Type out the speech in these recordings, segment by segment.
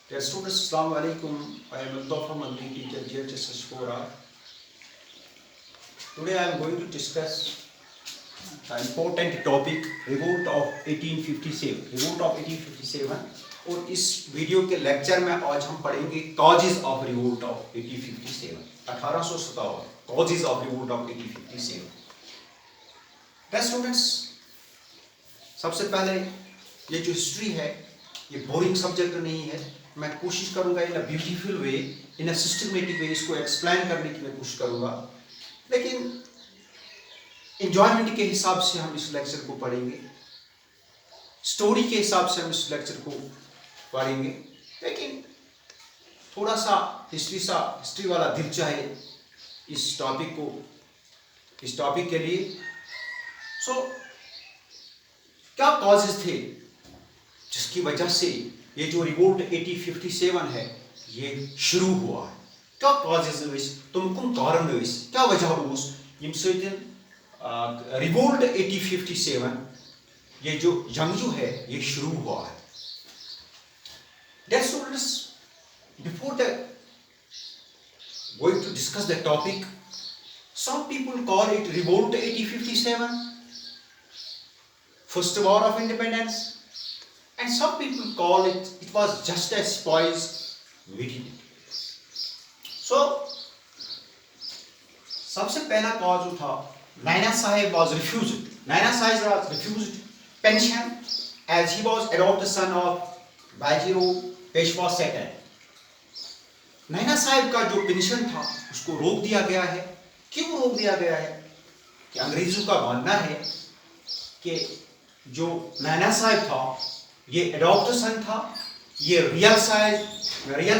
Dear students, Assalamu alaikum. I am Abdul Madri, teacher GHSS 4R. Today I am going to discuss an important topic, revolt of 1857. Revolt of 1857. और इस video के lecture में आज हम पढ़ेंगे causes of revolt of 1857. 1857 causes of revolt of 1857. Dear students, सबसे पहले ये जो हिस्ट्री है ये बोरिंग सब्जेक्ट नहीं है. मैं कोशिश करूंगा इन a beautiful way, in a systematic way इसको एक्सप्लेन करने की मैं कोशिश करूंगा, लेकिन एंजॉयमेंट के हिसाब से हम इस लेक्चर को पढ़ेंगे, स्टोरी के हिसाब से हम इस लेक्चर को पढ़ेंगे, लेकिन थोड़ा सा हिस्ट्री वाला दिल चाहे इस टॉपिक के लिए. सो क्या कॉजेज थे जिसकी वजह से ये जो रिवोल्ट 1857 है ये शुरू हुआ है? क्या कॉजेज तुम कम कारण क्या वजह उस यम रिवोल्ट 1857 ये जो जंग है ये शुरू हुआ है. Dear students, before going to discuss the topic, some people call it revolt 1857, first war of independence, and some people call it was just a spoils mutiny. So सबसे पहला कॉज जो था, Nana Sahib was refused pension as he was adopted son of Bajirao Peshwa II. नैना साहिब का जो pension था उसको रोक दिया गया है. क्यों रोक दिया गया है? कि अंग्रेजों का मानना है कि जो नैना साहिब था ये एडॉप्टेड सन था, ये रियल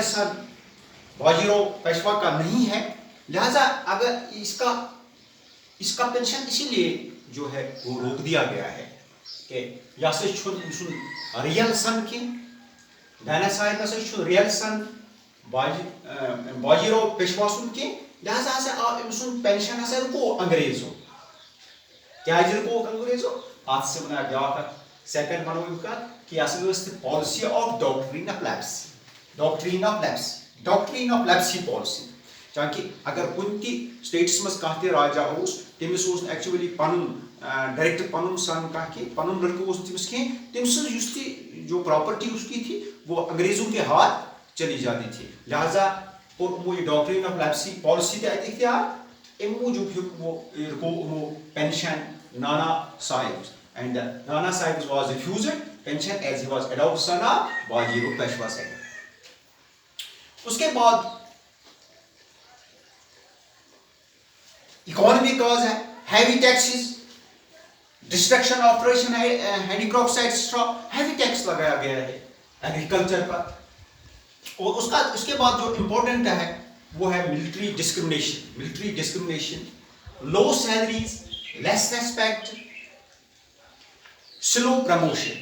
सन बाजीराव पेशवा का नहीं है, लिहाजा अगर इसका पेंशन इसीलिए जो है वो रोक दिया गया है कि या से रियल सन के नैना साहिब से रियल सन बाजीराव पेशवा सुन के, लिहाजा से पेंशन से रुको अंग्रेजों क्या रुको अंग्रेजों हाथ से बना गया. सेकंड मनो कि policy of doctrine of lapse policy, ताकि अगर कुन स्टेट्स मज कह राजा तमिस एक्चुअली डायरेक्ट पन सन कह पन लड़कों तमिस कह जो प्रॉपर्टी उसकी थी वो अंग्रेजों के हाथ चली जाती थी. लिहाजा और वो डॉक्ट्रिन ऑफ लेप्सी पॉलिसी इख्तियार अम मूजूब वो pension Nana Sahib, and Nana Sahib was refused pension as he was adopted son of Bajirao Peshwa II. उसके बाद इकोनॉमी कॉज है, heavy taxes, destruction of tradition handicraft etcetera, heavy tax लगाया गया है agriculture पर. और उसके बाद जो इंपॉर्टेंट है वो है military discrimination, low salaries, less respect, slow promotion.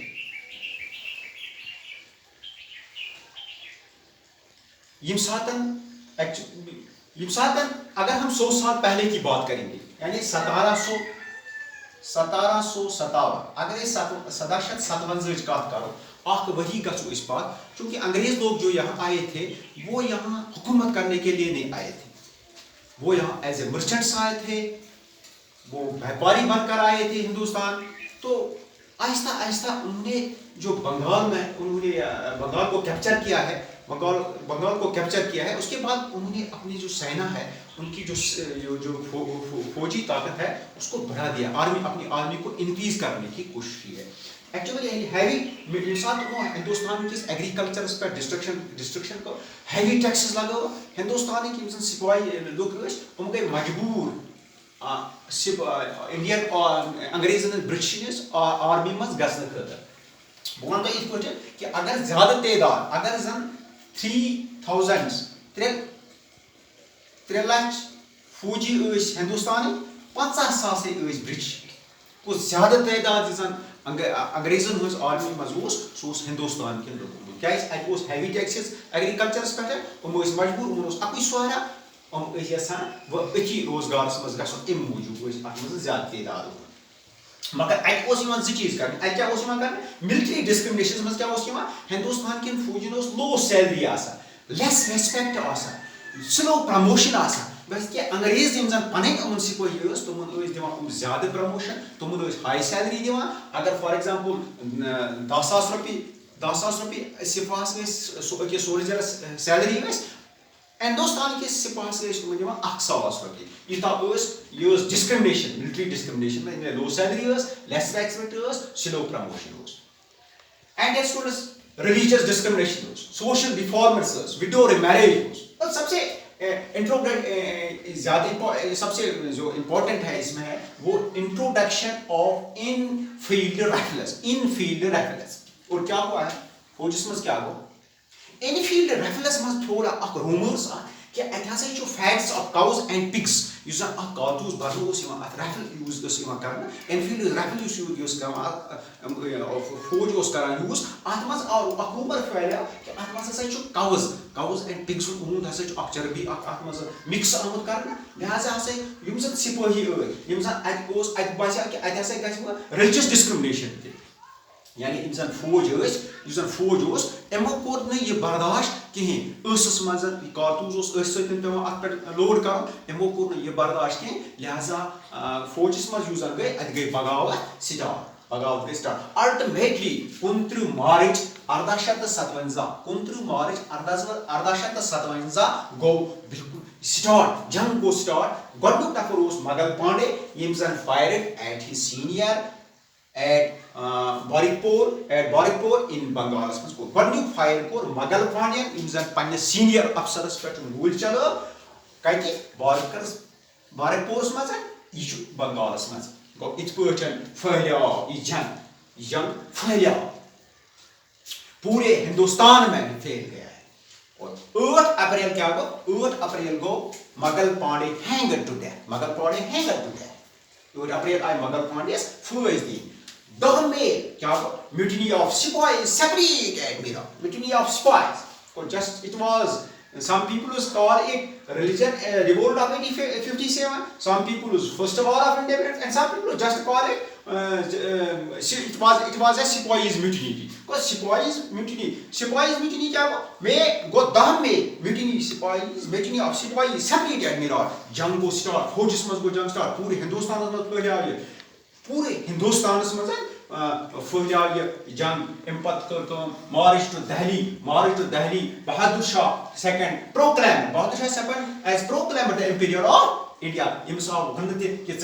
अगर हम 100 साल पहले की बात करेंगे यानी 1757, अगर 1757 कत करो आख वही गो इस बात, क्योंकि अंग्रेज लोग जो यहाँ आए थे वो यहाँ हुकूमत करने के लिए नहीं आए थे, वो यहाँ एज ए मर्चेंट्स आए थे, वो व्यापारी बनकर आए थे हिंदुस्तान. तो आहिस्ता आहिस्ता उन्होंने जो बंगाल को कैप्चर किया है, उसके बाद उन्होंने अपनी जो सेना है उनकी जो फौजी ताकत है उसको बढ़ा दिया, अपनी आर्मी को इंक्रीज करने की कोशिश की है. एक्चुअली हैवी हिंदुस्तान की एग्रीकल्चर पर डिस्ट्रक्शन को हैवी टैक्सेस लगाओ. हिंदुस्तान की सिपाही लोग गए मजबूर इंडियन अंग्रेजन ब्रिटिश आर्मी मज गसन खतर. बह वन तो ये कि अगर ज्यादा तादाद अगर जन 3 लाख फौजी हिंदुस्तानी 50,000 ब्रिटिश को ज्यादा तादाद जन अंग्रेजन हज आर्मी मज सह हिंदुस्तान के लोगों क्या हैवी टैक्सेस एग्रीकल्चरस पे मजबूर अक सहरा यहां अथी रोजगार मज गम मूजूब ज्यादा तादाद. मगर अत चीज कर क्या कर मिलिट्री डिस्क्रिमिनेशन मज क्या हिंदुस्तान के फौजन low salary less respect slow promotion कि अंग्रेज पन सिपाही तुमन दिवान ज्यादा प्रमोशन तुमन हाई सैलरी दिवान अगर फॉर एग्जांपल 10,000 रुपये सिपाहस सोल्जरस सैलरी हिंदुस्तान के सिपाहस तुम 1,000 रुपये यूथा discrimination military discrimination low salary less respect slow promotion and students religious discrimination social reformers window marriage सबसे सबसे जो इम्पोर्टेंट है इसमें है वो introduction of in field rifles और क्या हुआ है फौजस मज क्या गो इन फील्ड राइफल्स मज थोड़ा रूमर्स कि अत fats of cows and pigs कारतूस भरन राइफल यूज कर एनफील्ड राइफल फौज कर यूज अत रूमर फैलिया कि अत काउज एंड पिग्स ऊंट चर्बी मिक्स आमुत कर लिहाजा सिपाही अत बासा कि अत रिलीजियस डिस्क्रिमिनेशन यानी फौज तमो कोर यह बर्दाश्त कहें मज कारतूस पे लोड कर तमो कोर यह बर्दाश्त कहें लिहाजा फौजस मज गई अत गई बगावत स्टार्ट अल्टीमेटली 29 मार्च 1857 गो बिल्कुल स्टार्ट जंग गो स्टार्ट गोडुक नफर मगल पांडे यम जन fired at his senior at Barikpur in Bengal गोडुक फायर कोर मगल पांडे यम जन पन्ने सीनियर अफसरस पे गोल चलो कति बारिकपुरस मज यह बंगालस मज गो इत पन फैलिया जंग फैलिया पूरे हिंदुस्तान में फैल गया है और 8 अप्रैल क्या गो 8 अप्रैल गो मगल पांडे हैंगड टू डेथ 8 अप्रैल आई मगल पांडे फौज दी 10 मई क्या mutiny of sepoys separate mutiny of sepoys or just it was some people call it religion revolt of 1857 some people first war of independence and some people just call it it was a sepoys mutiny because sepoys mutiny क्या May go 10 May mutiny of sepoys separate जंग को start फौजस मज गो जंग start पूरे हिंदुस्तान मज फैलिया पूरे हिंदुस्तान मज फैलिया जंग अम पे march to Delhi Bahadur Shah second proclaim as proclaim the emperor of India यमस आव वन कि च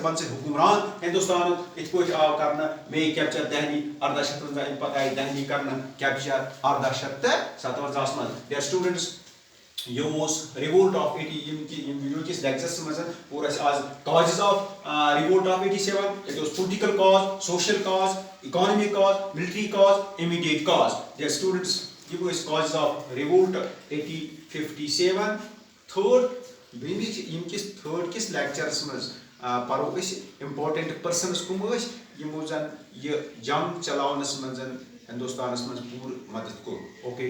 बन हुकुमरान हिंदुस्तान इत आव कर मे कैप्चर दहली 1853 अम पे आई दहली कर कैप्चर 1857 मज there students revolt of 80 lectures मज आज causes of revolt of 87 it was political cause social cause economic cause military cause immediate cause their students give us causes of revolt 1857 third kis lectures maz paro important persons kum yimo zan ye jang chalawnas maz Hindustan मज पूर मदद को okay